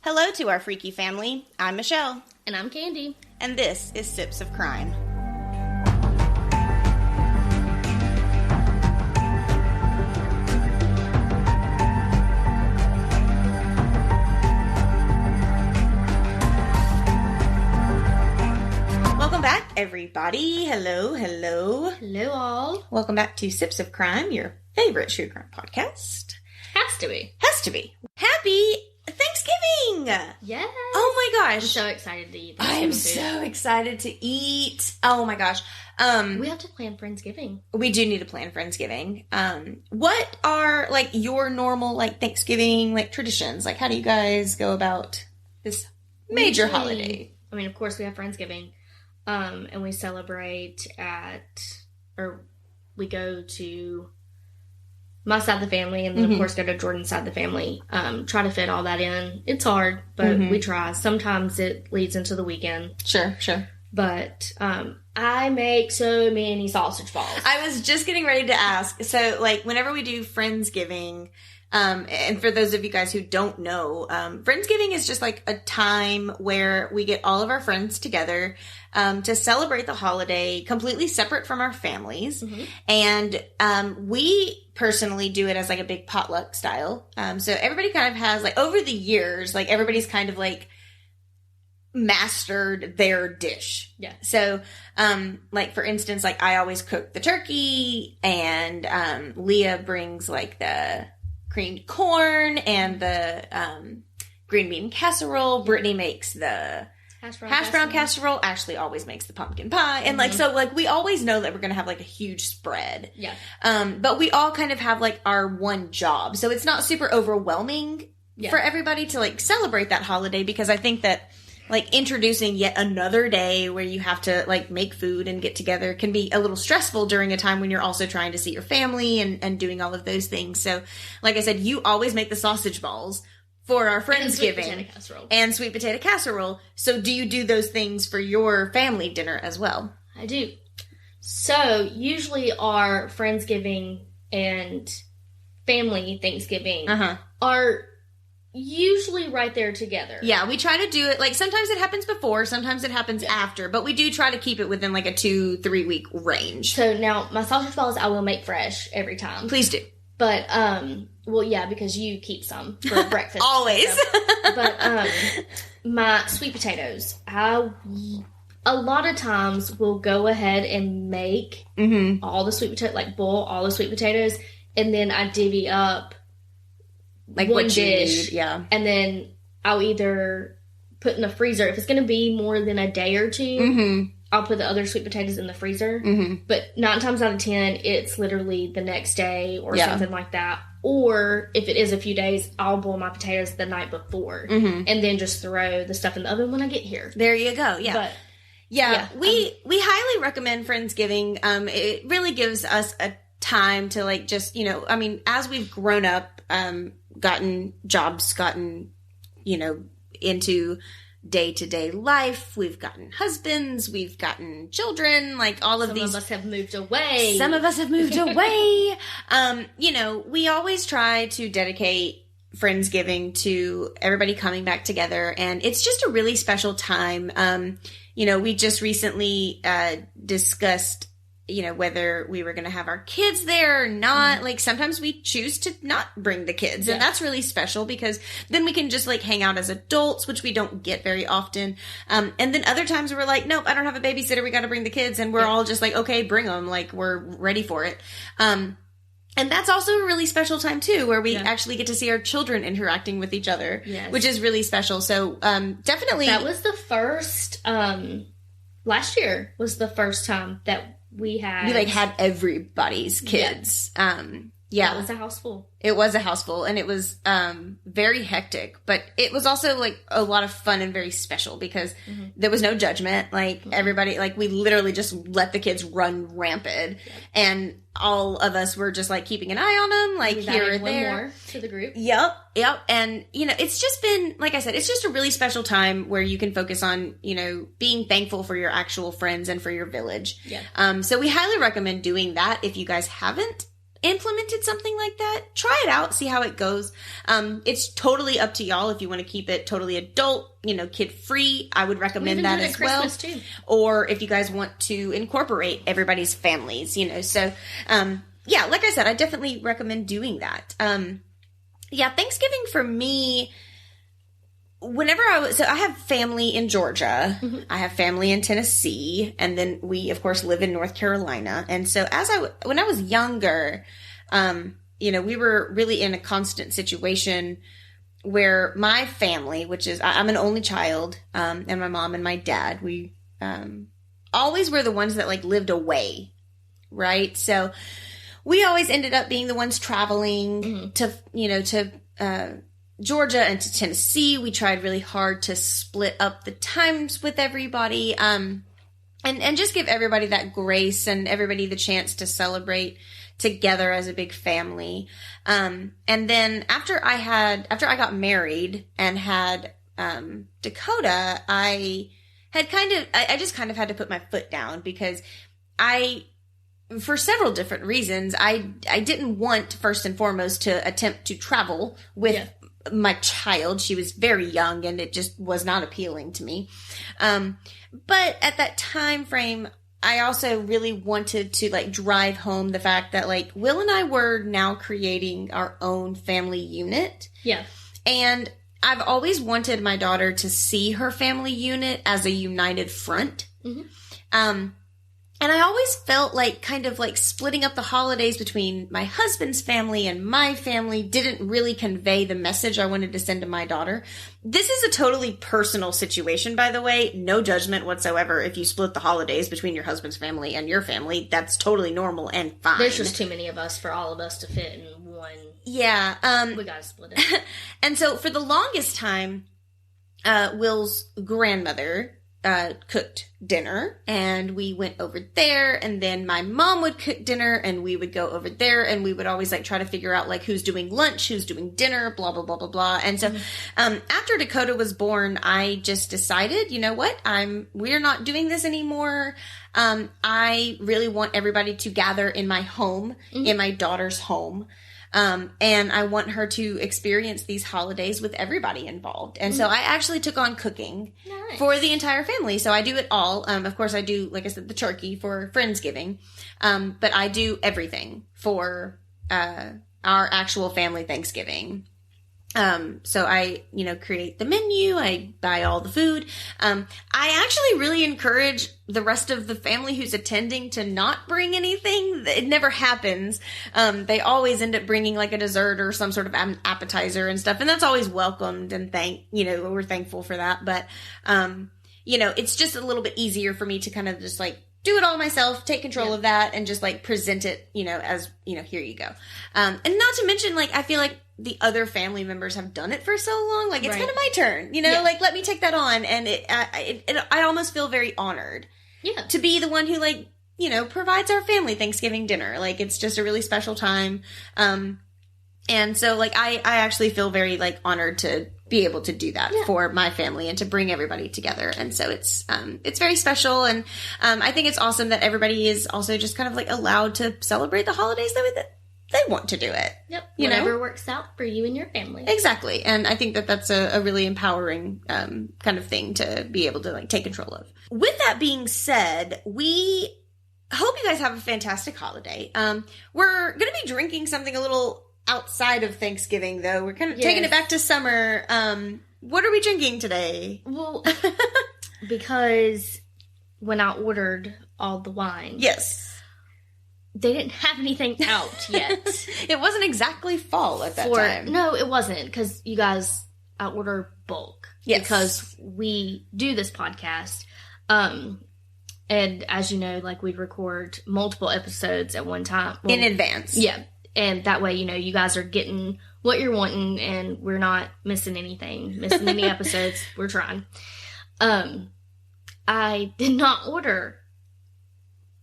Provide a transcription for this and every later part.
Hello to our freaky family. I'm Michelle. And I'm Kandi. And this is Sips of Crime. Welcome back, everybody. Hello. Hello, all. Welcome back to Sips of Crime, your favorite true crime podcast. Has to be. Happy Thanksgiving! Yes. Oh my gosh. I'm so excited to eat I'm Thanksgiving so excited to eat. Oh my gosh. We have to plan Friendsgiving. We do need to plan Friendsgiving. What are, like, your normal, like, Thanksgiving, like, traditions? Like, how do you guys go about this major holiday? I mean, of course, we have Friendsgiving. And we celebrate we go to my side of the family, and then, of course, go to Jordan's side of the family. Try to fit all that in. It's hard, but we try. Sometimes it leads into the weekend. Sure. But I make so many sausage balls. I was just getting ready to ask. So, like, whenever we do Friendsgiving, and for those of you guys who don't know, Friendsgiving is just like a time where we get all of our friends together to celebrate the holiday completely separate from our families. And we personally do it as like a big potluck style. So everybody kind of has, like, over the years, like, everybody's kind of like mastered their dish. Yeah. So, like, for instance, like, I always cook the turkey, and Leah brings, like, the creamed corn and the green bean casserole. Brittany makes the hash brown casserole. Ashley always makes the pumpkin pie. And, like, so, like, we always know that we're going to have, like, a huge spread. Yeah. But we all kind of have, like, our one job. So it's not super overwhelming for everybody to, like, celebrate that holiday, because I think that, like, introducing yet another day where you have to, like, make food and get together can be a little stressful during a time when you're also trying to see your family and doing all of those things. So, like I said, you always make the sausage balls for our Friendsgiving and sweet potato casserole. So do you do those things for your family dinner as well? I do. So usually our Friendsgiving and family Thanksgiving are usually right there together. Yeah, we try to do it, like, sometimes it happens before, sometimes it happens after, but we do try to keep it within, like, a 2-3 week range. So now my sausage balls I will make fresh every time. Please do. But, well, yeah, because you keep some for breakfast. Always. But, my sweet potatoes, a lot of times will go ahead and make all the sweet potatoes, like, boil all the sweet potatoes, and then I divvy up, like, one dish, and then I'll either put in the freezer. If it's going to be more than a day or two, I'll put the other sweet potatoes in the freezer. But 9 times out of 10, it's literally the next day or something like that. Or if it is a few days, I'll boil my potatoes the night before and then just throw the stuff in the oven when I get here. There you go. Yeah. But, we highly recommend Friendsgiving. It really gives us a time to, like, just, you know, I mean, as we've grown up, gotten jobs, you know, into day-to-day life, we've gotten husbands, we've gotten children, like, all of these. Some of us have moved away. You know, we always try to dedicate Friendsgiving to everybody coming back together, and it's just a really special time. You know, we just recently discussed, you know, whether we were going to have our kids there or not. Like, sometimes we choose to not bring the kids, and that's really special, because then we can just, like, hang out as adults, which we don't get very often. And then other times we're like, nope, I don't have a babysitter, we got to bring the kids, and we're all just like, okay, bring them, like, we're ready for it. And that's also a really special time, too, where we actually get to see our children interacting with each other, which is really special. So, definitely. That was the first, last year was the first time that we had everybody's kids. It was a house full. It was a house full, and it was very hectic, but it was also, like, a lot of fun and very special, because there was no judgment. Like, everybody, like, we literally just let the kids run rampant, and all of us were just, like, keeping an eye on them, like, here or there. One more to the group. Yep. And, you know, it's just been, like I said, it's just a really special time where you can focus on, you know, being thankful for your actual friends and for your village. Yeah. So we highly recommend doing that if you guys haven't implemented something like that, try it out, see how it goes. It's totally up to y'all if you want to keep it totally adult, kid free. I would recommend that as well. Christmas too. Or if you guys want to incorporate everybody's families, so, yeah, like I said, I definitely recommend doing that. Thanksgiving for me, so I have family in Georgia, I have family in Tennessee, and then we, of course, live in North Carolina. And so when I was younger, we were really in a constant situation where my family, which is, I'm an only child, and my mom and my dad, we, always were the ones that like lived away, right? So we always ended up being the ones traveling to Georgia and to Tennessee. We tried really hard to split up the times with everybody, and just give everybody that grace and everybody the chance to celebrate together as a big family. And then after I got married and had Dakota, I just kind of had to put my foot down because for several different reasons, I didn't want, first and foremost, to attempt to travel with my child. She was very young and it just was not appealing to me. But at that time frame, I also really wanted to like drive home the fact that like Will and I were now creating our own family unit. Yeah. And I've always wanted my daughter to see her family unit as a united front. And I always felt like kind of like splitting up the holidays between my husband's family and my family didn't really convey the message I wanted to send to my daughter. This is a totally personal situation, by the way. No judgment whatsoever. If you split the holidays between your husband's family and your family, that's totally normal and fine. There's just too many of us for all of us to fit in one. Yeah. We gotta split it. And so for the longest time, Will's grandmother cooked dinner, and we went over there, and then my mom would cook dinner, and we would go over there, and we would always like try to figure out like who's doing lunch, who's doing dinner, blah blah blah blah blah. And so after Dakota was born, I just decided, you know what, we're not doing this anymore. I really want everybody to gather in my home, in my daughter's home. And I want her to experience these holidays with everybody involved. And so I actually took on cooking for the entire family. So I do it all. Of course, I do, like I said, the turkey for Friendsgiving. But I do everything for our actual family Thanksgiving. So I, create the menu, I buy all the food. I actually really encourage the rest of the family who's attending to not bring anything. It never happens. They always end up bringing like a dessert or some sort of appetizer and stuff. And that's always welcomed and we're thankful for that. But, it's just a little bit easier for me to kind of just like do it all myself, take control of that and just like present it, as, here you go. And not to mention, like, I feel like the other family members have done it for so long. Like, it's kind of my turn, like, let me take that on. And I almost feel very honored to be the one who, like, provides our family Thanksgiving dinner. Like, it's just a really special time. And so, like, I actually feel very, like, honored to be able to do that for my family and to bring everybody together. And so it's very special. And, I think it's awesome that everybody is also just kind of, like, allowed to celebrate the holidays the way that they want to do it. Yep. Whatever works out for you and your family. Exactly. And I think that that's a really empowering, kind of thing to be able to, like, take control of. With that being said, we hope you guys have a fantastic holiday. We're going to be drinking something a little outside of Thanksgiving, though. We're kind of taking it back to summer. What are we drinking today? Well, because when I ordered all the wine, they didn't have anything out yet. It wasn't exactly fall at that time. No, it wasn't, because you guys, I order bulk. Yes. Because we do this podcast. And as you know, like, we record multiple episodes at one time. In advance. Yeah. And that way, you guys are getting what you're wanting, and we're not missing anything, missing any episodes. We're trying. I did not order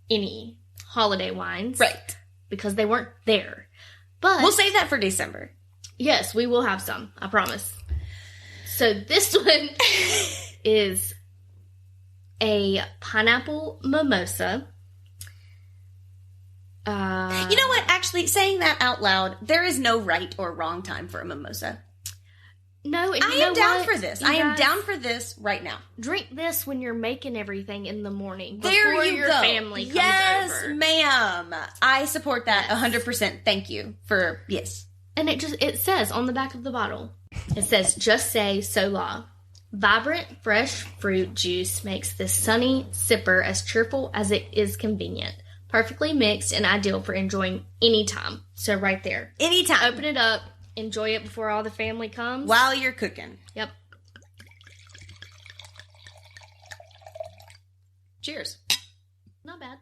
any holiday wines. Right. Because they weren't there. But we'll save that for December. Yes, we will have some. I promise. So this one is a pineapple mimosa. You know what? Actually, saying that out loud, there is no right or wrong time for a mimosa. No, and I am down for this. I am down for this right now. Drink this when you're making everything in the morning. There before you your go. family comes yes, over. ma'am. I support that 100%. Thank you for, yes. And it says on the back of the bottle, it says, just say so la. Vibrant, fresh fruit juice makes this sunny sipper as cheerful as it is convenient. Perfectly mixed and ideal for enjoying any time. So right there. Anytime. Open it up. Enjoy it before all the family comes. While you're cooking. Yep. Cheers. Not bad.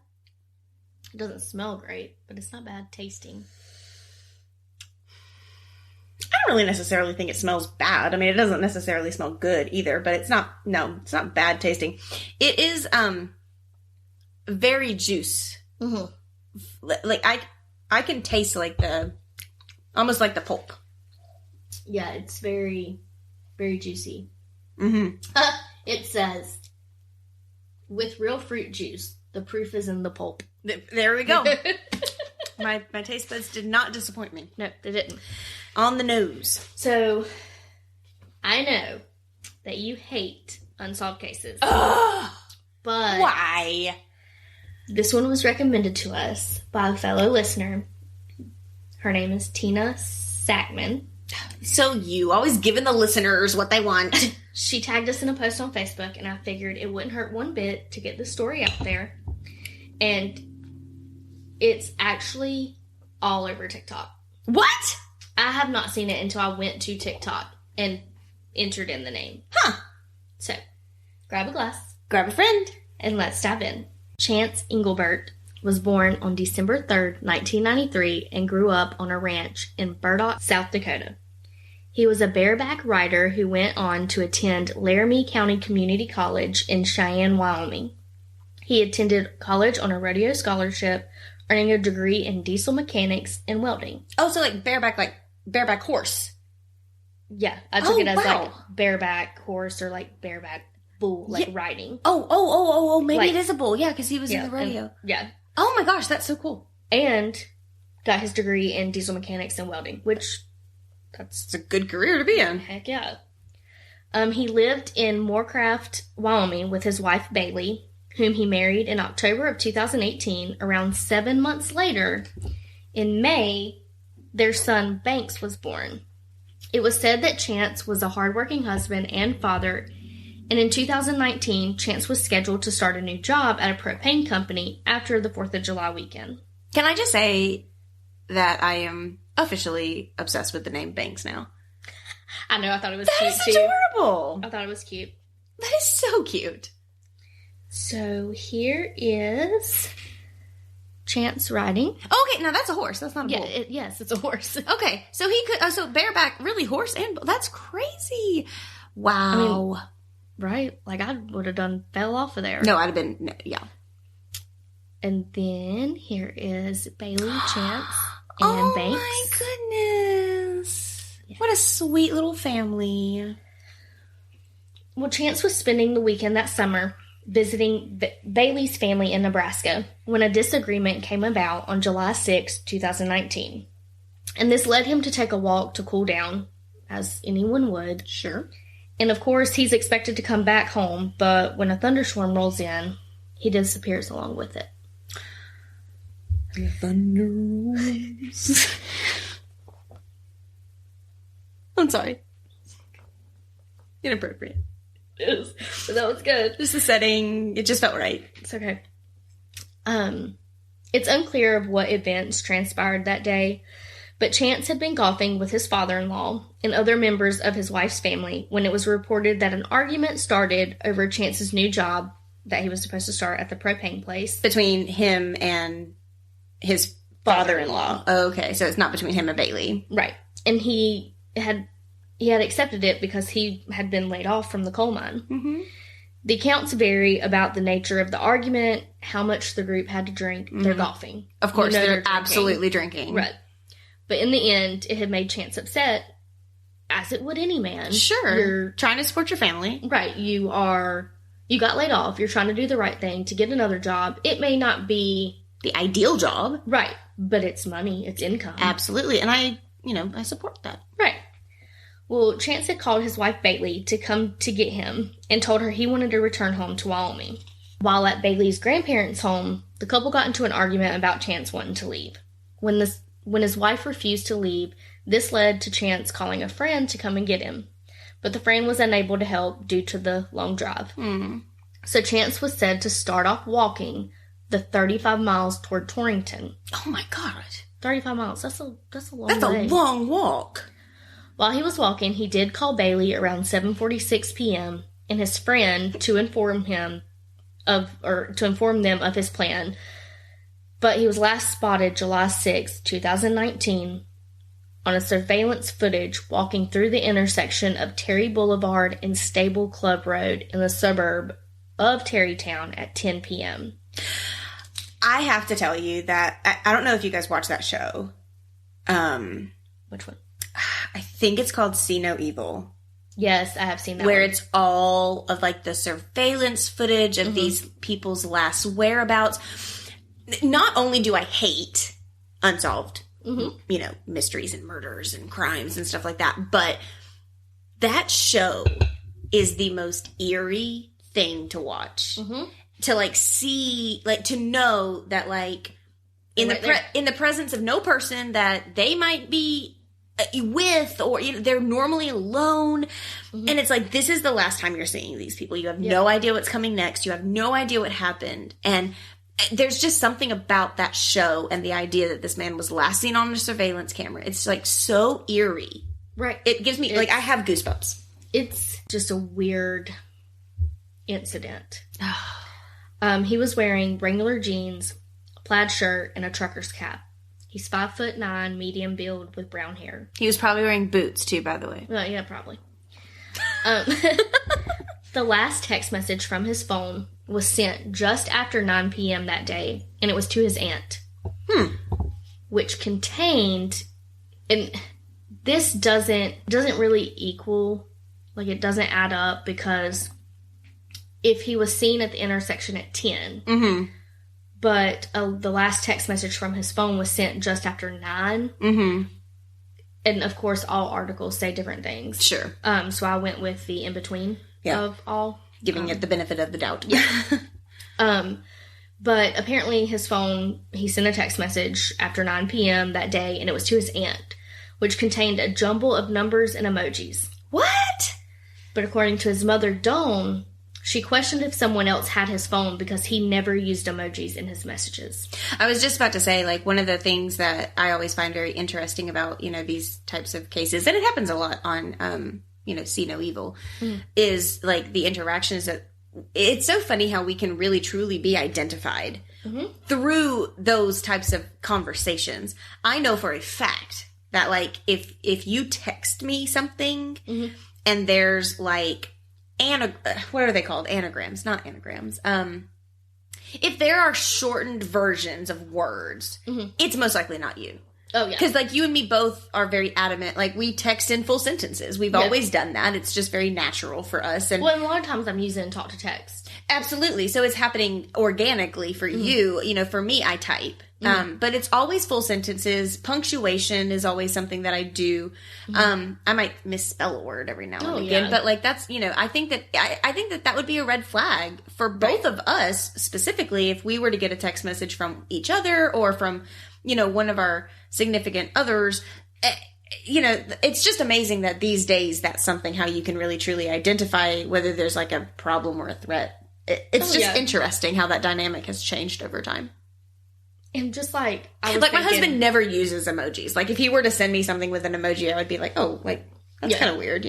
It doesn't smell great, but it's not bad tasting. I don't really necessarily think it smells bad. I mean, it doesn't necessarily smell good either, but it's not bad tasting. It is, very juice. Mm-hmm. Like, I can taste almost like the pulp. Yeah, it's very, very juicy. Mm-hmm. It says, with real fruit juice, the proof is in the pulp. There we go. My taste buds did not disappoint me. No, they didn't. On the nose. So, I know that you hate unsolved cases. Ugh! But Why? This one was recommended to us by a fellow listener. Her name is Tina Sackman. So you always giving the listeners what they want. She tagged us in a post on Facebook, and I figured it wouldn't hurt one bit to get the story out there. And it's actually all over TikTok. What? I have not seen it until I went to TikTok and entered in the name. Huh. So, grab a glass. Grab a friend. And let's dive in. Chance Engelbert was born on December 3rd, 1993, and grew up on a ranch in Burdock, South Dakota. He was a bareback rider who went on to attend Laramie County Community College in Cheyenne, Wyoming. He attended college on a rodeo scholarship, earning a degree in diesel mechanics and welding. Oh, so like bareback horse. Yeah, I took it as wow. like bareback horse or like bareback bull, like riding. Oh, maybe Like- it is a bull. Yeah, because he was in the rodeo. Yeah. Oh my gosh, that's so cool. And got his degree in diesel mechanics and welding, which It's a good career to be in. heck yeah. He lived in Moorcraft, Wyoming with his wife Bailey, whom he married in October of 2018. Around 7 months later, in May, their son Banks was born. It was said that Chance was a hardworking husband and father, and in 2019, Chance was scheduled to start a new job at a propane company after the 4th of July weekend. Can I just say that I am officially obsessed with the name Banks now? I know, I thought it was That cute is too. adorable. I thought it was cute. That is so cute. So here is Chance riding. Okay, now that's a horse. That's not a bull. Yes, it's a horse. Okay, so he could. So bareback, really horse and bull. That's crazy. Wow. Right? Like I would have fell off of there. No, I'd have been. Yeah. And then here is Bailey, Chance, and Banks. Oh my goodness! Yeah. What a sweet little family. Well, Chance was spending the weekend that summer visiting Bailey's family in Nebraska when a disagreement came about on July 6, 2019. And this led him to take a walk to cool down, as anyone would. Sure. And of course, he's expected to come back home, but when a thunderstorm rolls in, he disappears along with it. The thunder rolls. I'm sorry. Inappropriate. It is, but that was good. Just the setting, it just felt right. It's okay. It's unclear of what events transpired that day, but Chance had been golfing with his father-in-law and other members of his wife's family when it was reported that an argument started over Chance's new job that he was supposed to start at the propane place. Between him and his father-in-law. Okay, so it's not between him and Bailey. Right. And he had accepted it because he had been laid off from the coal mine. Mm-hmm. The accounts vary about the nature of the argument, how much the group had to drink. Mm-hmm. They're golfing. Of course, they're drinking. absolutely drinking. Right. But in the end, it had made Chance upset, as it would any man. Sure. You're trying to support your family. Right. You got laid off. You're trying to do the right thing to get another job. It may not be the ideal job. Right. But it's money. It's income. Absolutely. And I support that. Right. Well, Chance had called his wife Bailey to come to get him and told her he wanted to return home to Wyoming. While at Bailey's grandparents' home, the couple got into an argument about Chance wanting to leave. When his wife refused to leave, this led to Chance calling a friend to come and get him. But the friend was unable to help due to the long drive. So Chance was said to start off walking the 35 miles toward Torrington. Oh my God. 35 miles. That's a long way. That's a long walk. While he was walking, he did call Bailey around 7:46 p.m. and his friend to inform them of his plan. But he was last spotted July 6, 2019, on a surveillance footage walking through the intersection of Terry Boulevard and Stable Club Road in the suburb of Terrytown at 10 p.m. I have to tell you that I don't know if you guys watch that show. Which one? I think it's called See No Evil. Yes, I have seen that where one. It's all of like the surveillance footage of these people's last whereabouts. Not only do I hate unsolved, mysteries and murders and crimes and stuff like that, but that show is the most eerie thing to watch. To like see, like to know that like in the presence of no person that they might be with, or they're normally alone, and it's like, this is the last time you're seeing these people. You have no idea what's coming next. You have no idea what happened, and there's just something about that show and the idea that this man was last seen on a surveillance camera. It's like so eerie, right? It gives me I have goosebumps. It's just a weird incident. He was wearing regular jeans, a plaid shirt, and a trucker's cap. He's 5'9", medium build with brown hair. He was probably wearing boots too, by the way. Well, yeah, probably. The last text message from his phone was sent just after 9 p.m. that day, and it was to his aunt. Which contained, and this doesn't really equal, like it doesn't add up, because if he was seen at the intersection at 10, but the last text message from his phone was sent just after 9. And, of course, all articles say different things. Sure. So I went with the in-between of all. Giving it the benefit of the doubt. Yeah. But apparently his phone, he sent a text message after 9 p.m. that day, and it was to his aunt, which contained a jumble of numbers and emojis. What? But according to his mother, Dawn, she questioned if someone else had his phone because he never used emojis in his messages. I was just about to say, like, one of the things that I always find very interesting about, these types of cases, and it happens a lot on, See No Evil, is, like, the interactions that, it's so funny how we can really truly be identified through those types of conversations. I know for a fact that, like, if you text me something and there's, like, what are they called? Anagrams, not anagrams. If there are shortened versions of words, it's most likely not you. Oh, yeah. Because, like, you and me both are very adamant. Like, we text in full sentences. We've always done that. It's just very natural for us. And well, a lot of times I'm using talk to text. Absolutely. So it's happening organically for you. For me, I type. But it's always full sentences. Punctuation is always something that I do. I might misspell a word every now and again. But, like, that's, I think that would be a red flag for both of us, specifically, if we were to get a text message from each other or from, one of our significant others. It's just amazing that these days that's something how you can really truly identify whether there's, like, a problem or a threat. It's just interesting how that dynamic has changed over time. And just like, I was like, my husband never uses emojis. Like, if he were to send me something with an emoji, I would be like, oh, like, that's kind of weird,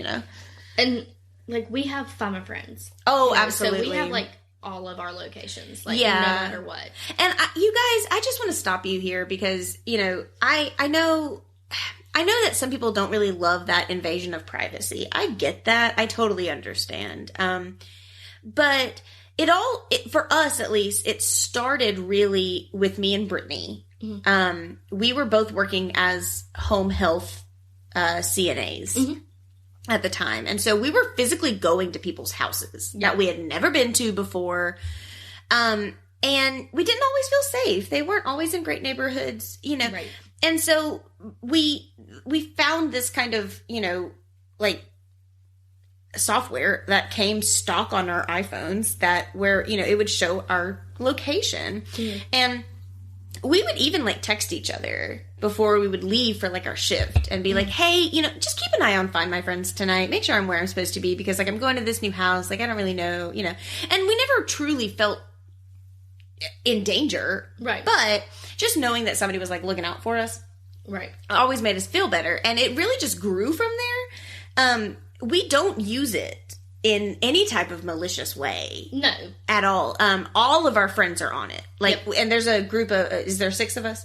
And, like, we have Find My Friends. Oh, absolutely. So we have, like, all of our locations, like, no matter what. And you guys, I just want to stop you here because, I know that some people don't really love that invasion of privacy. I get that. I totally understand. But for us at least, it started really with me and Brittany. We were both working as home health CNAs at the time. And so we were physically going to people's houses that we had never been to before. And And we didn't always feel safe. They weren't always in great neighborhoods, you know. Right. And so we found this kind of, you know, like software that came stock on our iPhones that where, you know, it would show our location. Mm-hmm. And we would even like text each other before we would leave for like our shift and be like, hey, you know, just keep an eye on Find My Friends tonight. Make sure I'm where I'm supposed to be because like I'm going to this new house. Like I don't really know, you know. And we never truly felt in danger. Right. But just knowing that somebody was like looking out for us. Right. Always made us feel better. And it really just grew from there. We don't use it in any type of malicious way. No. At all. All of our friends are on it. Like, yep. And there's a group of, is there 6 of us?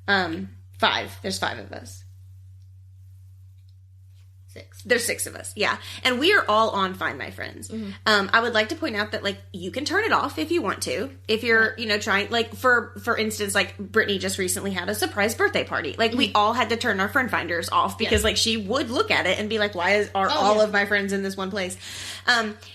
5. There's 5 of us. 6. There's 6 of us, yeah. And we are all on Find My Friends. Mm-hmm. I would like to point out that, like, you can turn it off if you want to. If you're, you know, trying, like, for instance, like, Brittany just recently had a surprise birthday party. Like, we all had to turn our friend finders off because, like, she would look at it and be like, why are all of my friends in this one place?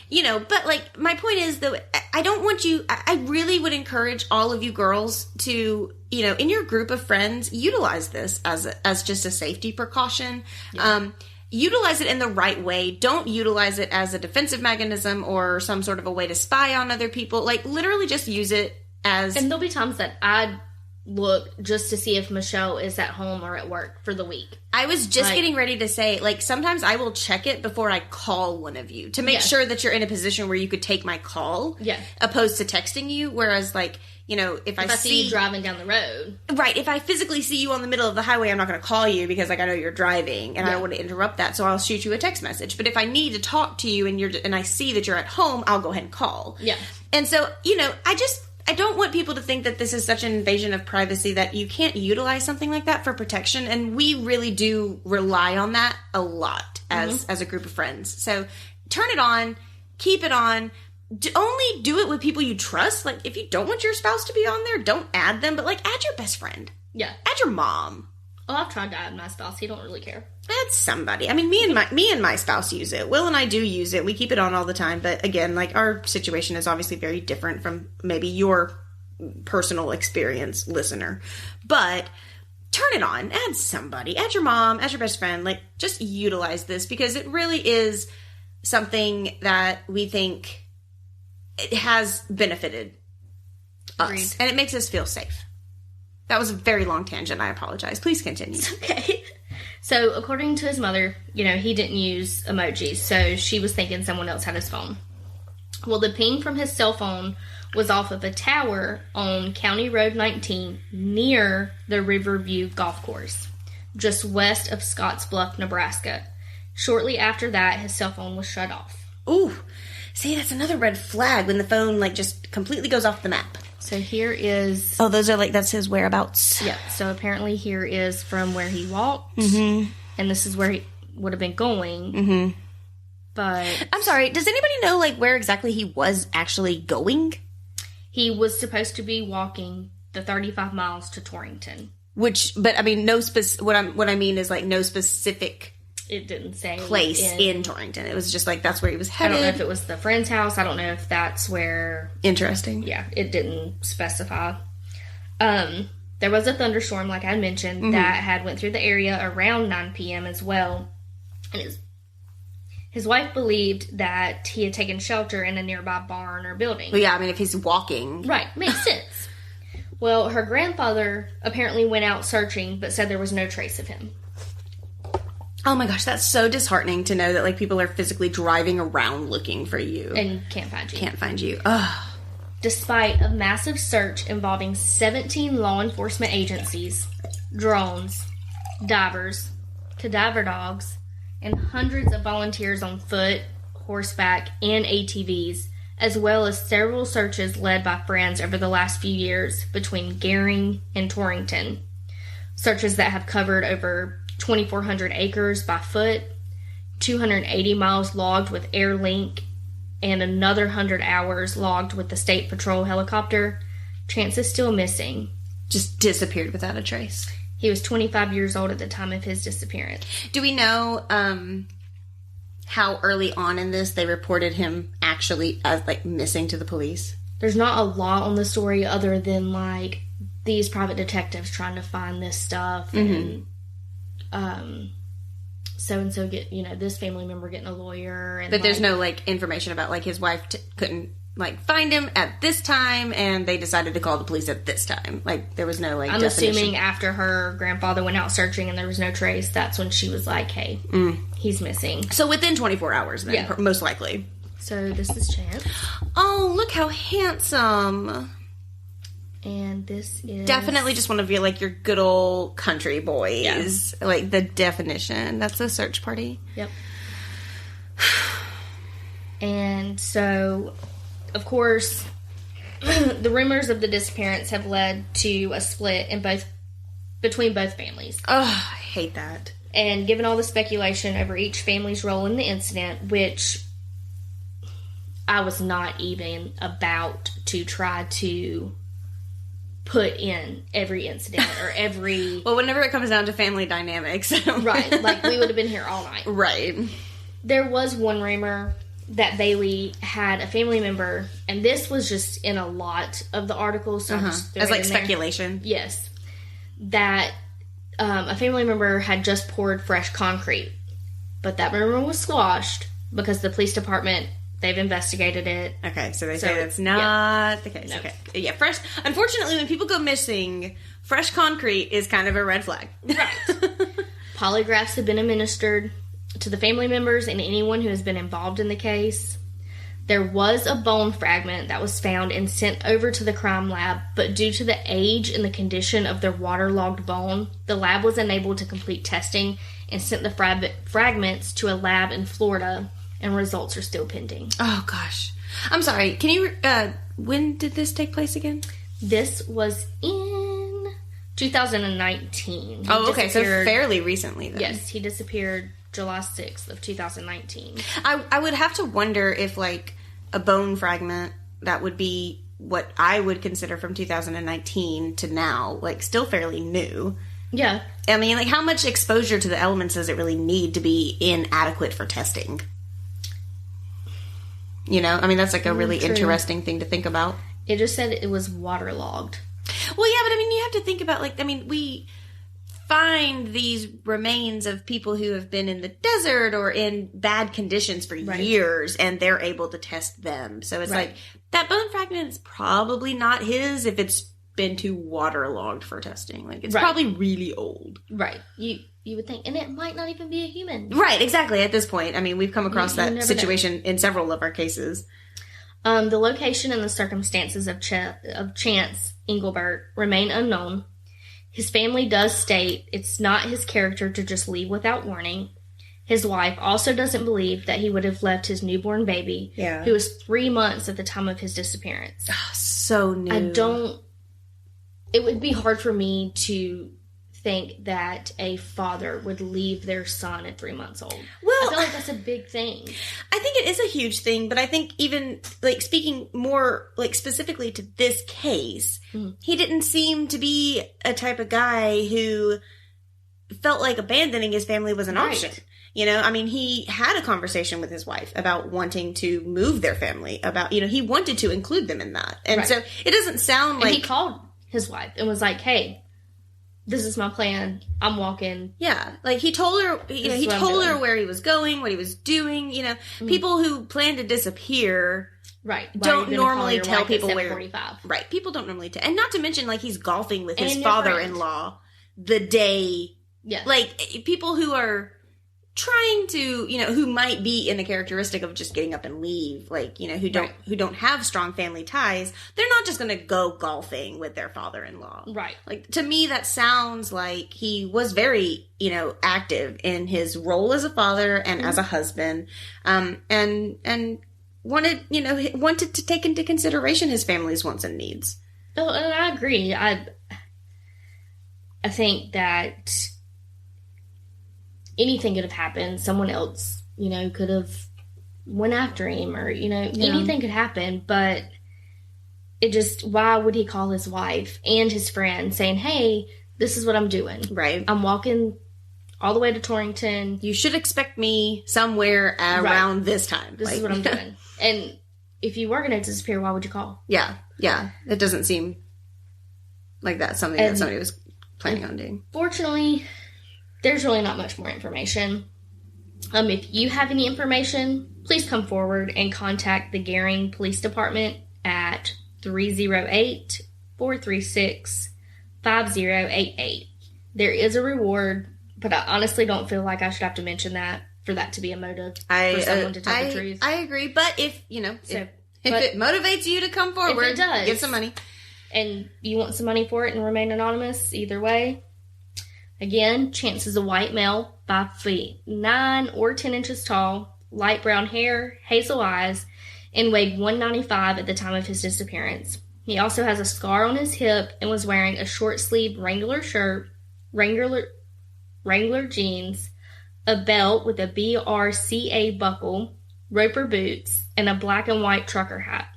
You know, but, like, my point is, though, I don't want you, I really would encourage all of you girls to, you know, in your group of friends, utilize this as just a safety precaution. Yeah. Utilize it in the right way. Don't utilize it as a defensive mechanism or some sort of a way to spy on other people. Like, literally just use it as... And there'll be times that I look just to see if Michelle is at home or at work for the week. I was just getting ready to say, like, sometimes I will check it before I call one of you to make sure that you're in a position where you could take my call. Yeah. Opposed to texting you. Whereas, like, you know, if I see you driving down the road. Right. If I physically see you on the middle of the highway, I'm not going to call you because, like, I know you're driving and I don't want to interrupt that. So I'll shoot you a text message. But if I need to talk to you and I see that you're at home, I'll go ahead and call. Yeah. And so, you know, I don't want people to think that this is such an invasion of privacy that you can't utilize something like that for protection. And we really do rely on that a lot as a group of friends. So turn it on, keep it on. Only do it with people you trust. Like, if you don't want your spouse to be on there, don't add them. But, like, add your best friend. Yeah. Add your mom. Oh, I've tried to add my spouse. He don't really care. Add somebody. I mean, me and my spouse use it. Will and I do use it. We keep it on all the time. But, again, like, our situation is obviously very different from maybe your personal experience, listener. But turn it on. Add somebody. Add your mom. Add your best friend. Like, just utilize this because it really is something that we think... it has benefited us. Agreed. And it makes us feel safe. That was a very long tangent. I apologize. Please continue. It's okay. So, according to his mother, you know, he didn't use emojis, so she was thinking someone else had his phone. Well, the ping from his cell phone was off of a tower on County Road 19 near the Riverview Golf Course, just west of Scottsbluff, Nebraska. Shortly after that, his cell phone was shut off. Ooh. See, that's another red flag when the phone, like, just completely goes off the map. So here is... Oh, those are, like, that's his whereabouts. Yeah, so apparently here is from where he walked, and this is where he would have been going, but... I'm sorry, does anybody know, like, where exactly he was actually going? He was supposed to be walking the 35 miles to Torrington. But, I mean, what I mean is, like, no specific... It didn't say place in Torrington. It was just like that's where he was headed. I don't know if it was the friend's house. I don't know if that's where. Interesting. Yeah, it didn't specify. There was a thunderstorm, like I mentioned, that had went through the area around 9 p.m. as well, and his wife believed that he had taken shelter in a nearby barn or building. Well, yeah, I mean, if he's walking, right, makes sense. Well, her grandfather apparently went out searching, but said there was no trace of him. Oh my gosh, that's so disheartening to know that, like, people are physically driving around looking for you. And can't find you. Ugh. Despite a massive search involving 17 law enforcement agencies, drones, divers, cadaver dogs, and hundreds of volunteers on foot, horseback, and ATVs, as well as several searches led by friends over the last few years between Gering and Torrington. Searches that have covered over 2,400 acres by foot, 280 miles logged with AirLink, and another 100 hours logged with the State Patrol helicopter. Chance is still missing. Just disappeared without a trace. He was 25 years old at the time of his disappearance. Do we know how early on in this they reported him actually as, like, missing to the police? there's not a lot on the story other than, like, these private detectives trying to find this stuff, and so-and-so this family member getting a lawyer. And but there's no, like, information about, like, his wife couldn't, like, find him at this time, and they decided to call the police at this time. Like, there was no, like, definition. Assuming after her grandfather went out searching and there was no trace, that's when she was like, hey, he's missing. So within 24 hours, then, most likely. So this is Chance. Oh, look how handsome. And this is... Definitely just one of your, like, your good old country boys. Yeah. Like, the definition. That's a search party. Yep. And so, of course, the rumors of the disappearance have led to a split between both families. Oh, I hate that. And given all the speculation over each family's role in the incident, which I was not even about to try to put in every incident or every... Well, whenever it comes down to family dynamics. Right. Like, we would have been here all night. Right. There was one rumor that Bailey had a family member, and this was just in a lot of the articles. So as, like, speculation? Yes. That a family member had just poured fresh concrete. But that rumor was squashed because the police department... They've investigated it. Okay, so they say that's not the case. No. Okay. Yeah, fresh... Unfortunately, when people go missing, fresh concrete is kind of a red flag. Right. Polygraphs have been administered to the family members and anyone who has been involved in the case. There was a bone fragment that was found and sent over to the crime lab, but due to the age and the condition of their waterlogged bone, the lab was unable to complete testing and sent the fragments to a lab in Florida, and results are still pending. Oh, gosh. I'm sorry. Can you... when did this take place again? This was in 2019. Oh, okay. So fairly recently, then. Yes. He disappeared July 6th of 2019. I would have to wonder if, like, a bone fragment, that would be what I would consider from 2019 to now, like, still fairly new. Yeah. I mean, like, how much exposure to the elements does it really need to be inadequate for testing? You know, I mean, that's like a really interesting thing to think about. It just said it was waterlogged. Well, yeah, but I mean, you have to think about, like, I mean, we find these remains of people who have been in the desert or in bad conditions for years, and they're able to test them. So it's like, that bone fragment is probably not his if it's been too waterlogged for testing. Like, it's probably really old. Right. You would think, and it might not even be a human. Right, exactly, at this point. I mean, we've come across that situation in several of our cases. The location and the circumstances of Chance Engelbert remain unknown. His family does state it's not his character to just leave without warning. His wife also doesn't believe that he would have left his newborn baby, who was 3 months at the time of his disappearance. Oh, so new. It would be hard for me to think that a father would leave their son at 3 months old. Well, I feel like that's a big thing. I think it is a huge thing, but I think even, like, speaking more, like, specifically to this case, he didn't seem to be a type of guy who felt like abandoning his family was an option. You know, I mean, he had a conversation with his wife about wanting to move their family, about, you know, he wanted to include them in that. And so it doesn't sound like... And he called his wife and was like, hey, this is my plan. I'm walking. Yeah. Like, he told her, you know, he told her where he was going, what he was doing. You know, people who plan to disappear don't normally tell people where. Right. People don't normally tell. And not to mention, like, he's golfing with his father-in-law the day. Yeah. Like, people who are trying to, you know, who might be in the characteristic of just getting up and leave, like, you know, who don't have strong family ties, they're not just going to go golfing with their father-in-law. Right. Like, to me, that sounds like he was very, you know, active in his role as a father and as a husband, and wanted to take into consideration his family's wants and needs. Oh, and I agree. I think that anything could have happened. Someone else, you know, could have went after him, or, you know, anything could happen. But it just, why would he call his wife and his friend saying, hey, this is what I'm doing. Right. I'm walking all the way to Torrington. You should expect me somewhere around this time. This is what I'm doing. And if you were going to disappear, why would you call? Yeah. It doesn't seem like that's something that somebody was planning on doing. Fortunately, there's really not much more information. If you have any information, please come forward and contact the Gering Police Department at 308-436-5088. There is a reward, but I honestly don't feel like I should have to mention that for that to be a motive for someone to tell the truth. I agree, but if it motivates you to come forward, if it does, give some money. And you want some money for it and remain anonymous, either way. Again, Chance is a white male, 5 feet 9 or 10 inches tall, light brown hair, hazel eyes, and weighed 195 at the time of his disappearance. He also has a scar on his hip and was wearing a short-sleeved Wrangler shirt, Wrangler jeans, a belt with a BRCA buckle, Roper boots, and a black and white trucker hat.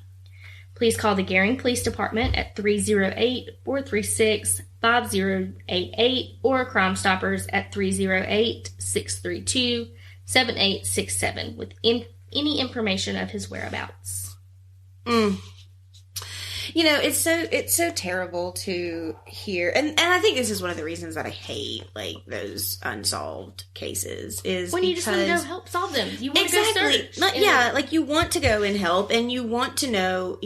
Please call the Gering Police Department at 308-436-5088 or Crime Stoppers at 308-632-7867 with any information of his whereabouts. It's so terrible to hear, and I think this is one of the reasons that I hate like those unsolved cases is when you just want to go help solve them. You want to go search. Like you want to go and help, and you want to know,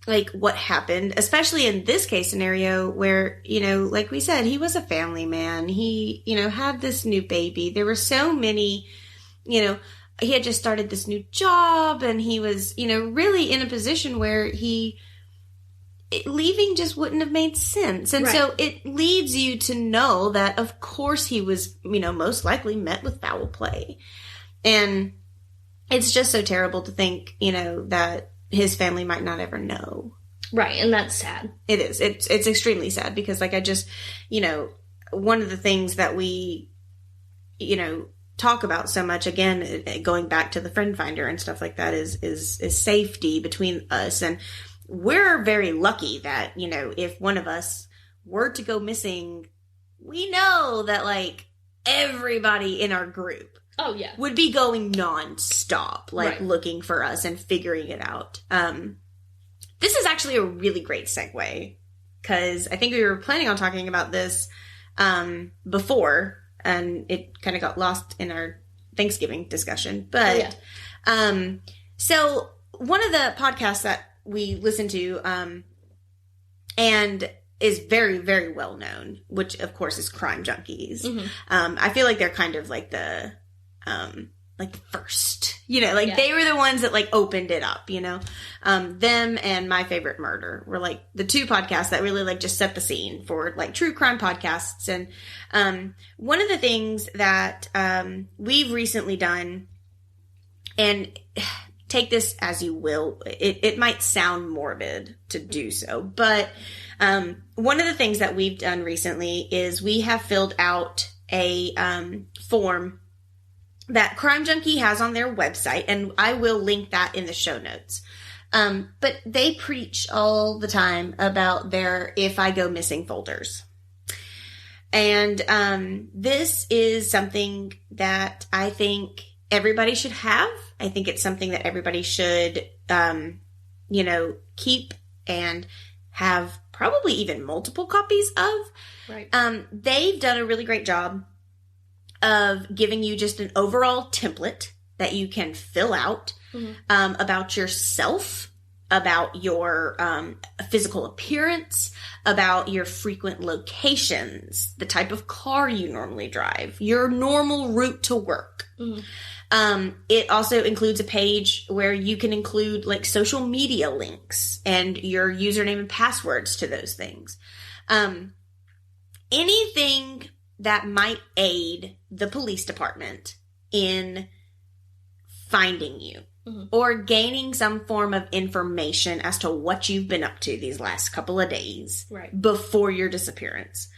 like what happened, especially in this case scenario where, like we said, he was a family man. He, had this new baby. There were so many, he had just started this new job and he was, really in a position where leaving just wouldn't have made sense. And so it leads you to know that, of course, he was, most likely met with foul play. And it's just so terrible to think, that his family might not ever know. Right. And that's sad. It is. It's extremely sad because, like, I just, one of the things that we, talk about so much, again, going back to the friend finder and stuff like that, is safety between us. And we're very lucky that, if one of us were to go missing, we know that like everybody in our group would be going nonstop, like looking for us and figuring it out. This is actually a really great segue because I think we were planning on talking about this before, and it kind of got lost in our Thanksgiving discussion. But so one of the podcasts that we listen to and is very, very well known, which of course is Crime Junkies. Mm-hmm. I feel like they're kind of like the first, they were the ones that like opened it up, them and My Favorite Murder were like the two podcasts that really like just set the scene for like true crime podcasts. And, one of the things that, we've recently done, and take this as you will, it might sound morbid to do so, but, one of the things that we've done recently is we have filled out a, form that Crime Junkie has on their website, and I will link that in the show notes. But they preach all the time about their If I Go Missing folders. And this is something that I think everybody should have. I think it's something that everybody should, keep and have probably even multiple copies of. Right. They've done a really great job of giving you just an overall template that you can fill out about yourself, about your physical appearance, about your frequent locations, the type of car you normally drive, your normal route to work. Mm-hmm. It also includes a page where you can include like social media links and your username and passwords to those things. Anything that might aid the police department in finding you or gaining some form of information as to what you've been up to these last couple of days before your disappearance.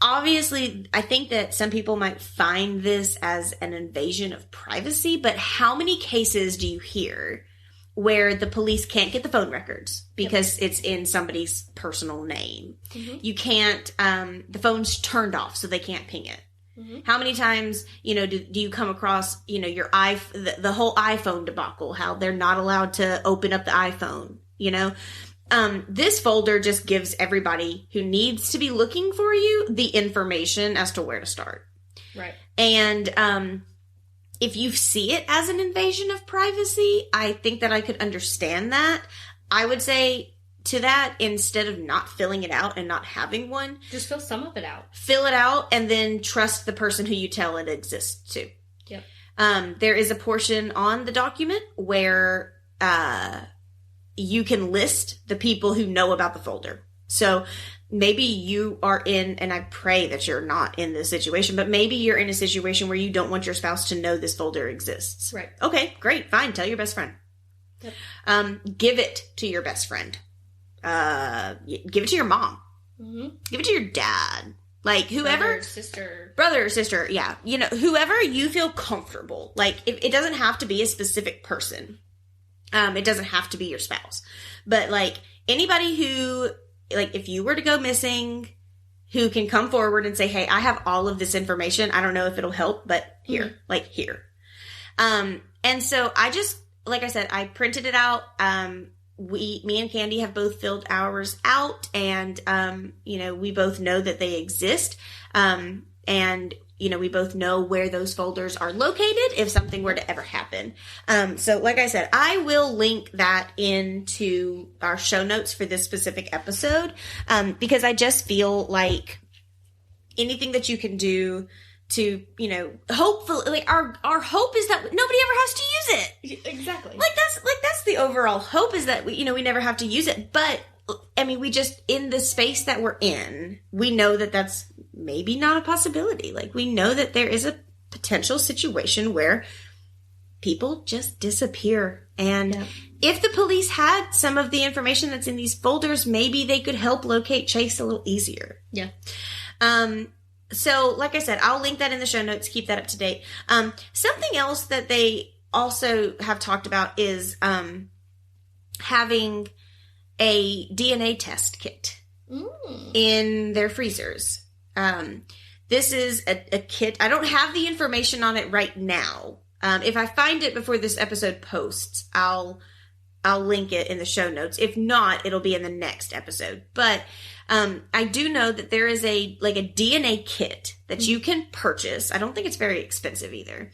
Obviously, I think that some people might find this as an invasion of privacy, but how many cases do you hear where the police can't get the phone records because it's in somebody's personal name? Mm-hmm. You can't, the phone's turned off so they can't ping it. Mm-hmm. How many times, do you come across, your the whole iPhone debacle, how they're not allowed to open up the iPhone, this folder just gives everybody who needs to be looking for you the information as to where to start. Right. And, if you see it as an invasion of privacy, I think that I could understand that. I would say to that, instead of not filling it out and not having one, just fill some of it out. Fill it out and then trust the person who you tell it exists to. Yep. There is a portion on the document where you can list the people who know about the folder. So maybe you are in, and I pray that you're not in this situation, but maybe you're in a situation where you don't want your spouse to know this folder exists. Right. Okay, great, fine. Tell your best friend. Yep. Give it to your best friend. Give it to your mom. Mm-hmm. Give it to your dad. Like, whoever. Brother or sister, yeah. Whoever you feel comfortable. Like, it doesn't have to be a specific person. It doesn't have to be your spouse. But, like, anybody who, like, if you were to go missing, who can come forward and say, hey, I have all of this information. I don't know if it'll help, but here. Mm-hmm. Like, here. And so I just, like I said, I printed it out. Me and Kandi have both filled ours out, and, we both know that they exist. And, we both know where those folders are located if something were to ever happen. So like I said, I will link that into our show notes for this specific episode, because I just feel like anything that you can do to, hopefully, like, our hope is that nobody ever has to use it. Exactly. That's the overall hope, is that we never have to use it. But I mean, we just, in the space that we're in, we know that that's maybe not a possibility. Like, we know that there is a potential situation where people just disappear. And if the police had some of the information that's in these folders, maybe they could help locate Chase a little easier. Yeah. So, like I said, I'll link that in the show notes. Keep that up to date. Something else that they also have talked about is having a DNA test kit in their freezers. This is a kit. I don't have the information on it right now. If I find it before this episode posts, I'll link it in the show notes. If not, it'll be in the next episode. But I do know that there is a DNA kit that you can purchase. I don't think it's very expensive either.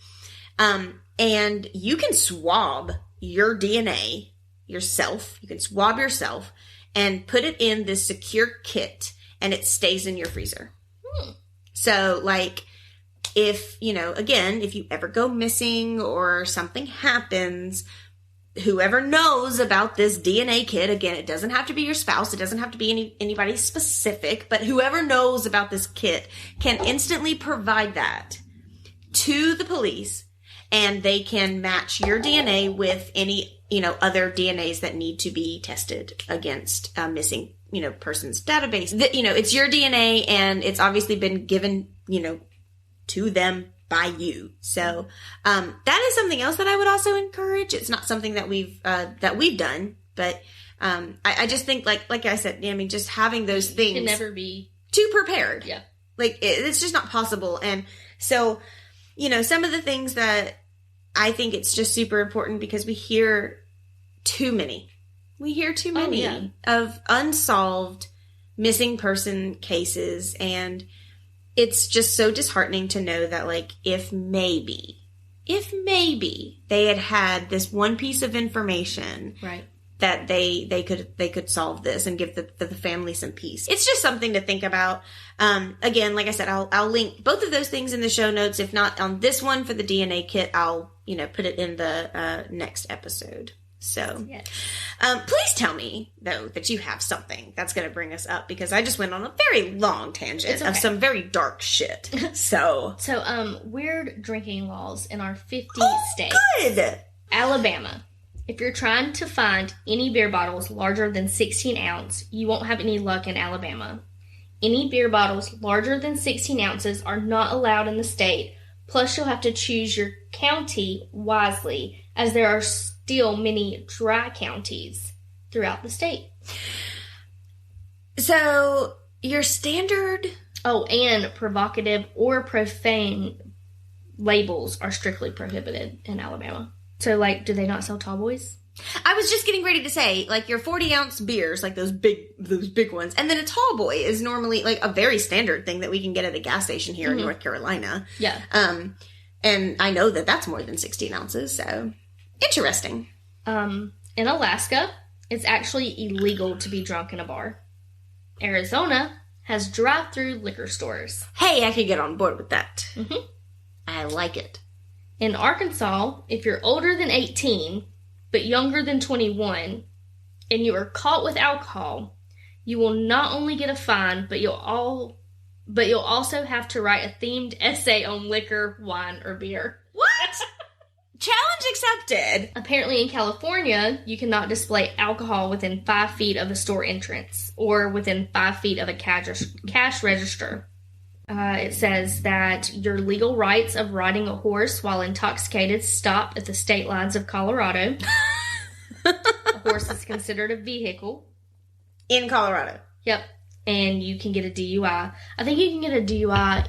And you can swab your DNA yourself. You can swab yourself and put it in this secure kit, and it stays in your freezer. So, like, if you ever go missing or something happens, whoever knows about this DNA kit, again, it doesn't have to be your spouse, it doesn't have to be anybody specific, but whoever knows about this kit can instantly provide that to the police, and they can match your DNA with any, other DNAs that need to be tested against a missing, person's database. It's your DNA, and it's obviously been given, to them by you. So, that is something else that I would also encourage. It's not something that we've done, but, I just think, like I said, just having those things can never be too prepared. Yeah. Like, it's just not possible. And so, some of the things that I think it's just super important, because we hear too many. Of unsolved missing person cases, and it's just so disheartening to know that, like, if maybe they had this one piece of information, right, that they could solve this and give the family some peace. It's just something to think about. Again, like I said, I'll link both of those things in the show notes. If not on this one for the DNA kit, I'll put it in the next episode. So, yes. Please tell me, though, that you have something that's going to bring us up, because I just went on a very long tangent of some very dark shit. So, weird drinking laws in our 50 states. Good! Alabama. If you're trying to find any beer bottles larger than 16 ounce, you won't have any luck in Alabama. Any beer bottles larger than 16 ounces are not allowed in the state. Plus, you'll have to choose your county wisely, as there are still many dry counties throughout the state. So, your standard Oh, and provocative or profane labels are strictly prohibited in Alabama. So, like, do they not sell tall boys? I was just getting ready to say, like, your 40-ounce beers, like those big ones, and then a tall boy is normally, like, a very standard thing that we can get at a gas station here in North Carolina. Yeah. And I know that that's more than 16 ounces, so interesting. In Alaska, it's actually illegal to be drunk in a bar. Arizona has drive-through liquor stores. Hey, I could get on board with that. Mm-hmm. I like it. In Arkansas, if you're older than 18... but younger than 21, and you are caught with alcohol, you will not only get a fine, but you'll also have to write a themed essay on liquor, wine, or beer. What? Challenge accepted. Apparently in California, you cannot display alcohol within 5 feet of a store entrance or within 5 feet of a cash register. It says that your legal rights of riding a horse while intoxicated stop at the state lines of Colorado. A horse is considered a vehicle. In Colorado. Yep. And you can get a DUI. I think you can get a DUI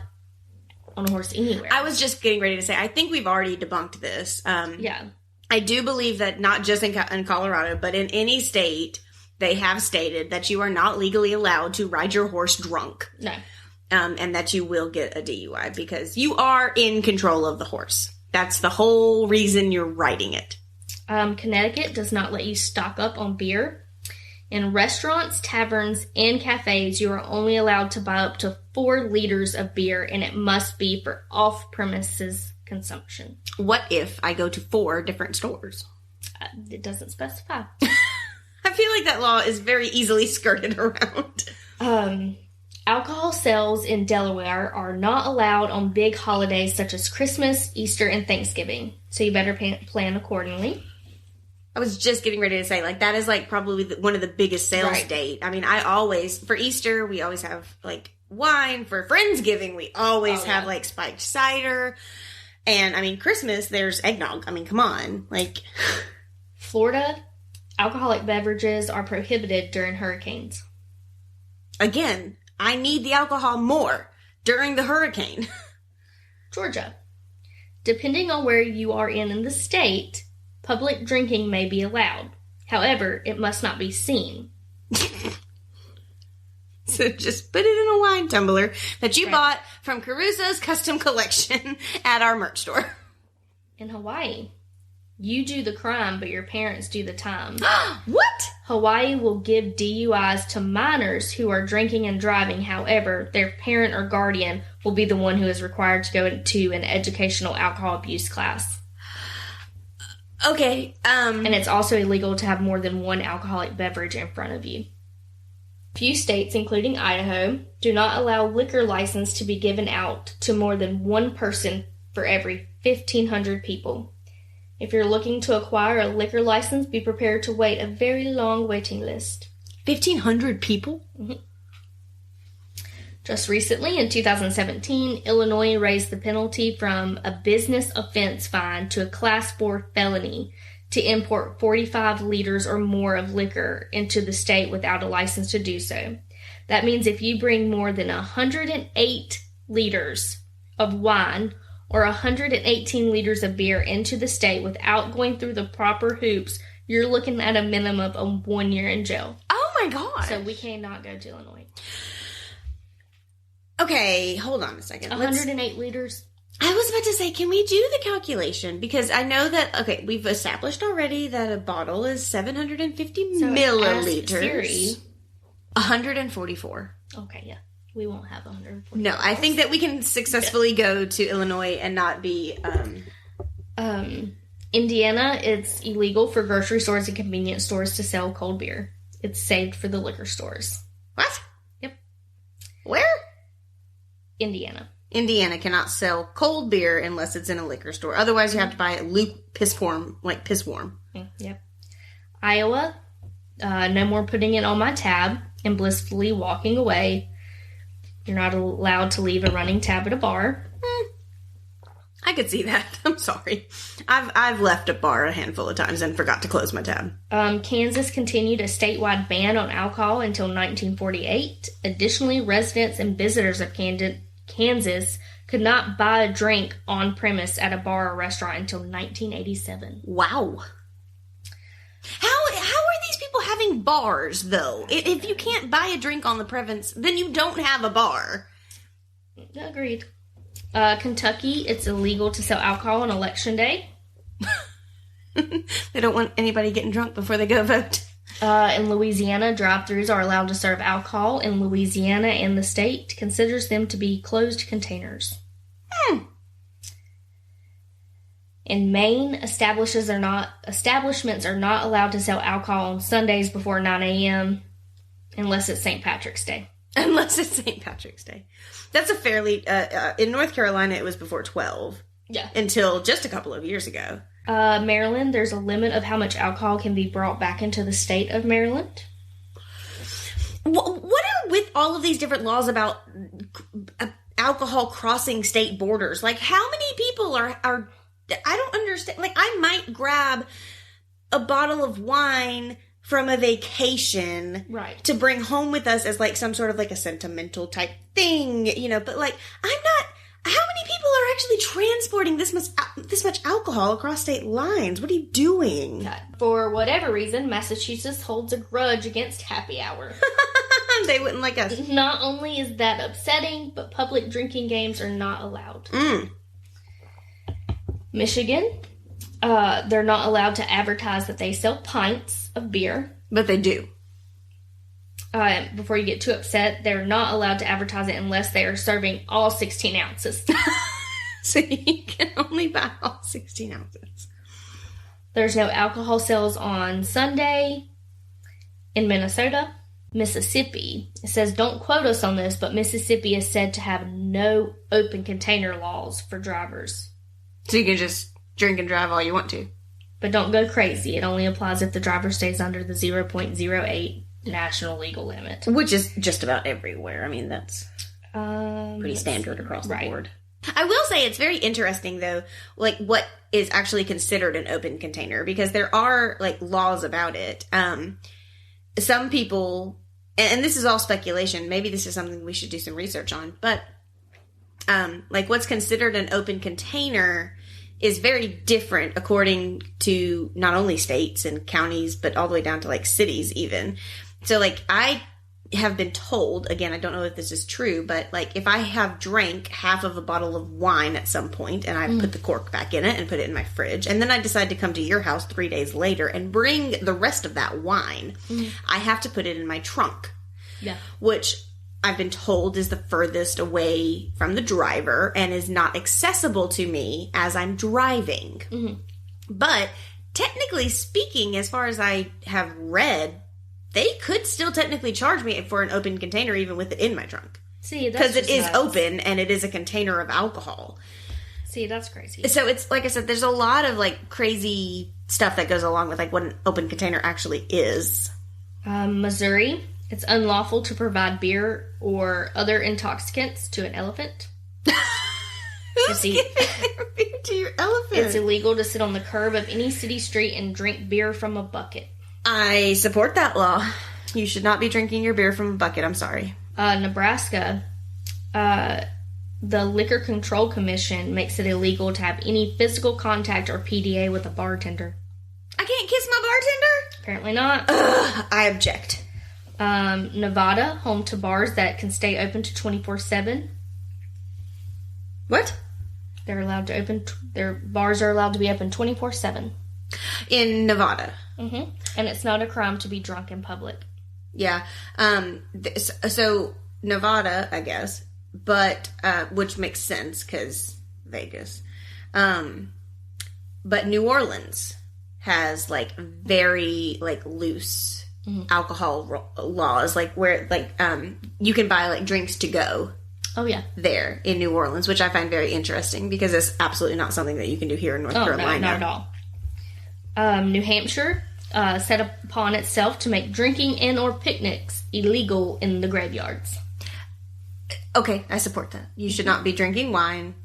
on a horse anywhere. I was just getting ready to say, I think we've already debunked this. Yeah. I do believe that not just in Colorado, but in any state, they have stated that you are not legally allowed to ride your horse drunk. No. And that you will get a DUI because you are in control of the horse. That's the whole reason you're riding it. Connecticut does not let you stock up on beer. In restaurants, taverns, and cafes, you are only allowed to buy up to 4 liters of beer, and it must be for off-premises consumption. What if I go to 4 different stores? It doesn't specify. I feel like that law is very easily skirted around. Alcohol sales in Delaware are not allowed on big holidays such as Christmas, Easter, and Thanksgiving. So you better plan accordingly. I was just getting ready to say, like, that is, like, probably one of the biggest sales date. I mean, for Easter, we always have, like, wine. For Friendsgiving, we always have, like, spiked cider. And, I mean, Christmas, there's eggnog. I mean, come on. Like, Florida, alcoholic beverages are prohibited during hurricanes. Again, I need the alcohol more during the hurricane. Georgia. Depending on where you are in the state, public drinking may be allowed. However, it must not be seen. So just put it in a wine tumbler that you bought from Caruso's Custom Collection at our merch store. In Hawaii, you do the crime, but your parents do the time. What? Hawaii will give DUIs to minors who are drinking and driving. However, their parent or guardian will be the one who is required to go into an educational alcohol abuse class. Okay. And it's also illegal to have more than 1 alcoholic beverage in front of you. Few states, including Idaho, do not allow liquor license to be given out to more than 1 person for every 1,500 people. If you're looking to acquire a liquor license, be prepared to wait a very long waiting list. 1,500 people? Mm-hmm. Just recently, in 2017, Illinois raised the penalty from a business offense fine to a Class 4 felony to import 45 liters or more of liquor into the state without a license to do so. That means if you bring more than 108 liters of wine or 118 liters of beer into the state without going through the proper hoops, you're looking at a minimum of 1 year in jail. Oh my God. So we cannot go to Illinois. Okay, hold on a second. 108 liters. I was about to say, can we do the calculation? Because I know that, okay, we've established already that a bottle is 750 milliliters. 144. Okay, yeah. We won't have 144. No, I think that we can successfully go to Illinois and not be... Indiana, it's illegal for grocery stores and convenience stores to sell cold beer. It's saved for the liquor stores. What? Yep. Where? Indiana. Indiana cannot sell cold beer unless it's in a liquor store. Otherwise, you have to buy it piss warm. Yep. Iowa, no more putting it on my tab and blissfully walking away. You're not allowed to leave a running tab at a bar. I could see that. I'm sorry. I've left a bar a handful of times and forgot to close my tab. Kansas continued a statewide ban on alcohol until 1948. Additionally, residents and visitors of Kansas could not buy a drink on premise at a bar or restaurant until 1987. Wow. How are these people having bars, though? If you can't buy a drink on the premise, then you don't have a bar. Agreed. Kentucky, it's illegal to sell alcohol on Election Day. They don't want anybody getting drunk before they go vote. In Louisiana, drive-thrus are allowed to serve alcohol. In Louisiana, and the state considers them to be closed containers. In Maine, establishments are not allowed to sell alcohol on Sundays before 9 a.m. unless it's St. Patrick's Day. Unless it's St. Patrick's Day. That's a fairly... in North Carolina, it was before 12. Yeah. Until just a couple of years ago. Maryland, there's a limit of how much alcohol can be brought back into the state of Maryland. What are with all of these different laws about alcohol crossing state borders? Like, how many people are I don't understand. Like, I might grab a bottle of wine from a vacation, right, to bring home with us as like some sort of like a sentimental type thing, you know, but like, I'm not... How many people are actually transporting this much alcohol across state lines? What are you doing? For whatever reason, Massachusetts holds a grudge against happy hour. They wouldn't like us. Not only is that upsetting, but public drinking games are not allowed. Michigan, they're not allowed to advertise that they sell pints of beer. But they do. Before you get too upset, they're not allowed to advertise it unless they are serving all 16 ounces. So you can only buy all 16 ounces. There's no alcohol sales on Sunday. In Minnesota, Mississippi, it says, don't quote us on this, but Mississippi is said to have no open container laws for drivers. So you can just drink and drive all you want to. But don't go crazy. It only applies if the driver stays under the 0.08 national legal limit. Which is just about everywhere. I mean, that's pretty standard across the board. I will say it's very interesting, though, like, what is actually considered an open container, because there are, like, laws about it. Some people, and this is all speculation, maybe this is something we should do some research on, but, like, what's considered an open container is very different according to not only states and counties, but all the way down to, like, cities even. So, like, I have been told, again, I don't know if this is true, but, like, if I have drank half of a bottle of wine at some point and I put the cork back in it and put it in my fridge, and then I decide to come to your house 3 days later and bring the rest of that wine, I have to put it in my trunk. Yeah. Which I've been told is the furthest away from the driver and is not accessible to me as I'm driving. But technically speaking, as far as I have read, they could still technically charge me for an open container even with it in my trunk. See, that's because it is open and it is a container of alcohol. See, that's crazy. So it's, like I said, there's a lot of, like, crazy stuff that goes along with, like, what an open container actually is. Missouri, it's unlawful to provide beer or other intoxicants to an elephant. Who's giving beer to your elephant? It's illegal to sit on the curb of any city street and drink beer from a bucket. I support that law. You should not be drinking your beer from a bucket. I'm sorry. Nebraska, the Liquor Control Commission makes it illegal to have any physical contact or PDA with a bartender. I can't kiss my bartender? Apparently not. Ugh, I object. Nevada, home to bars that can stay open to 24/7. What? They're allowed to open. Their bars are allowed to be open 24/7 in Nevada. And it's not a crime to be drunk in public. Yeah. So Nevada, I guess, but which makes sense because Vegas. But New Orleans has, like, very, like, loose alcohol laws, like where, like, you can buy, like, drinks to go. Oh, yeah. There in New Orleans, which I find very interesting because it's absolutely not something that you can do here in North Carolina. No, not at all. New Hampshire set upon itself to make drinking and or picnics illegal in the graveyards. Okay, I support that. You should not be drinking wine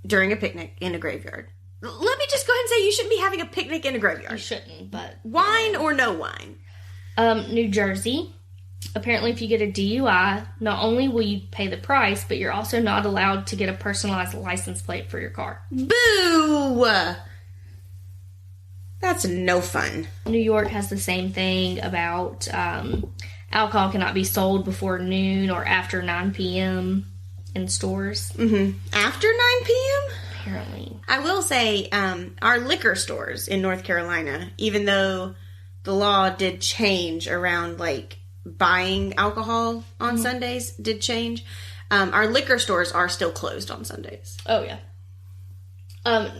during a picnic in a graveyard. Let me just go ahead and say you shouldn't be having a picnic in a graveyard. You shouldn't, but... Wine or no wine? New Jersey. Apparently, if you get a DUI, not only will you pay the price, but you're also not allowed to get a personalized license plate for your car. Boo! That's no fun. New York has the same thing about alcohol cannot be sold before noon or after 9 p.m. in stores. Mm-hmm. After 9 p.m.? Apparently. I will say our liquor stores in North Carolina, even though the law did change around, like, buying alcohol on Sundays did change, our liquor stores are still closed on Sundays. Oh, yeah.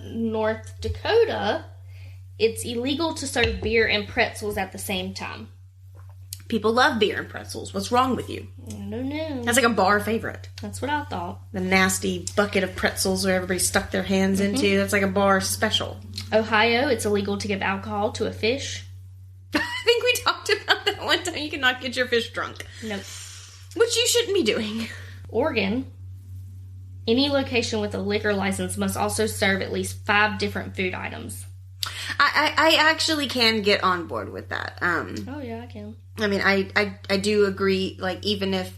North Dakota, it's illegal to serve beer and pretzels at the same time. People love beer and pretzels. What's wrong with you? I don't know. That's like a bar favorite. That's what I thought. The nasty bucket of pretzels where everybody stuck their hands into. That's like a bar special. Ohio, it's illegal to give alcohol to a fish. I think we talked about that one time. You cannot get your fish drunk. Nope. Which you shouldn't be doing. Oregon, any location with a liquor license must also serve at least 5 different food items. I actually can get on board with that. Oh, yeah, I can. I mean, I do agree, like, even if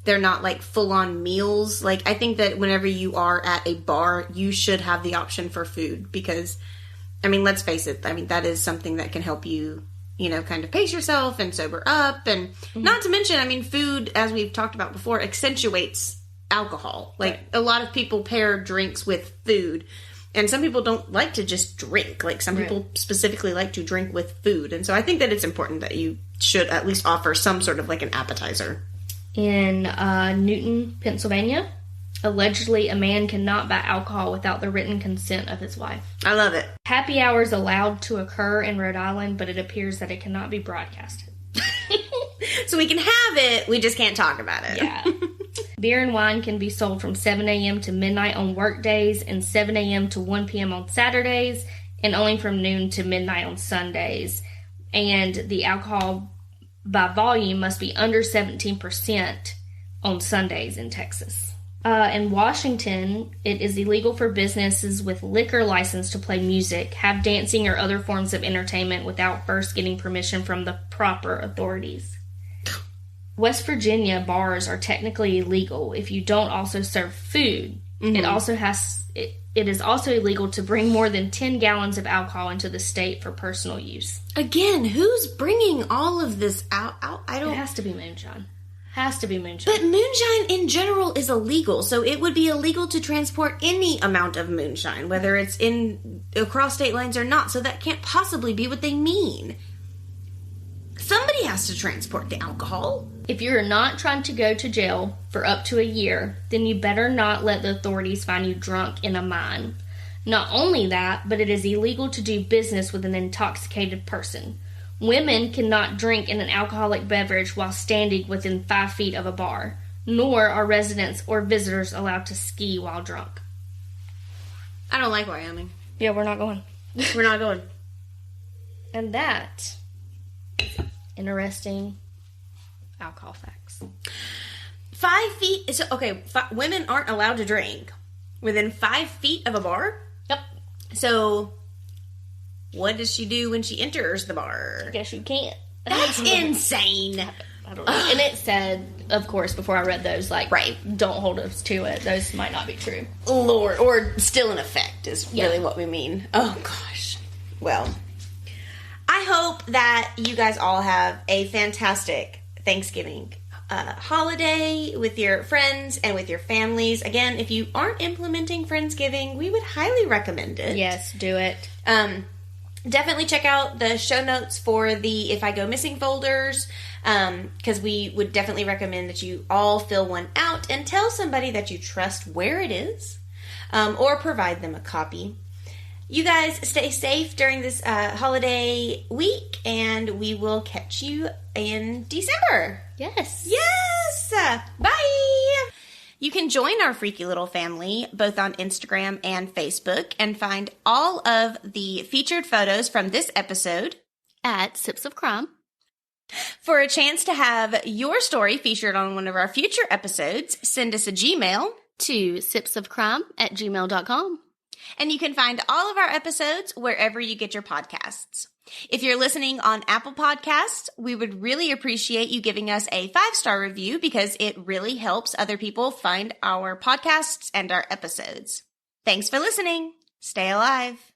they're not, like, full-on meals, like, I think that whenever you are at a bar, you should have the option for food, because, I mean, let's face it, I mean, that is something that can help you, you know, kind of pace yourself and sober up, and not to mention, I mean, food, as we've talked about before, accentuates alcohol. Like, a lot of people pair drinks with food, and some people don't like to just drink. Like, some people specifically like to drink with food. And so I think that it's important that you should at least offer some sort of, like, an appetizer. In Newton, Pennsylvania, allegedly a man cannot buy alcohol without the written consent of his wife. I love it. Happy hour is allowed to occur in Rhode Island, but it appears that it cannot be broadcasted. So we can have it, we just can't talk about it. Yeah. Beer and wine can be sold from 7 a.m. to midnight on work days and 7 a.m. to 1 p.m. on Saturdays, and only from noon to midnight on Sundays. And the alcohol by volume must be under 17% on Sundays in Texas. In Washington, it is illegal for businesses with liquor license to play music, have dancing or other forms of entertainment without first getting permission from the proper authorities. West Virginia bars are technically illegal if you don't also serve food. It is also illegal to bring more than 10 gallons of alcohol into the state for personal use. Again, who's bringing all of this out? It has to be moonshine. Has to be moonshine. But moonshine in general is illegal, so it would be illegal to transport any amount of moonshine, whether it's in across state lines or not. So that can't possibly be what they mean. Somebody has to transport the alcohol. If you're not trying to go to jail for up to a year, then you better not let the authorities find you drunk in a mine. Not only that, but it is illegal to do business with an intoxicated person. Women cannot drink in an alcoholic beverage while standing within 5 feet of a bar, nor are residents or visitors allowed to ski while drunk. I don't like Wyoming. Yeah, we're not going. We're not going. And that is interesting alcohol facts. 5 feet. So, okay, women aren't allowed to drink within 5 feet of a bar? Yep. So, what does she do when she enters the bar? I guess you can't. That's insane. I don't know. And it said, of course, before I read those, like, right, don't hold us to it. Those might not be true. Lord. Or still in effect is really what we mean. Oh, gosh. Well, I hope that you guys all have a fantastic Thanksgiving holiday with your friends and with your families. Again, if you aren't implementing Friendsgiving, we would highly recommend it. Yes, do it. Definitely check out the show notes for the If I Go Missing folders, because we would definitely recommend that you all fill one out and tell somebody that you trust where it is, or provide them a copy. You guys stay safe during this holiday week, and we will catch you in December. Yes. Yes! Bye! You can join our freaky little family both on Instagram and Facebook and find all of the featured photos from this episode at Sips of Crime. For a chance to have your story featured on one of our future episodes, send us a Gmail to sipsofcrime@gmail.com. And you can find all of our episodes wherever you get your podcasts. If you're listening on Apple Podcasts, we would really appreciate you giving us a 5-star review because it really helps other people find our podcasts and our episodes. Thanks for listening. Stay alive.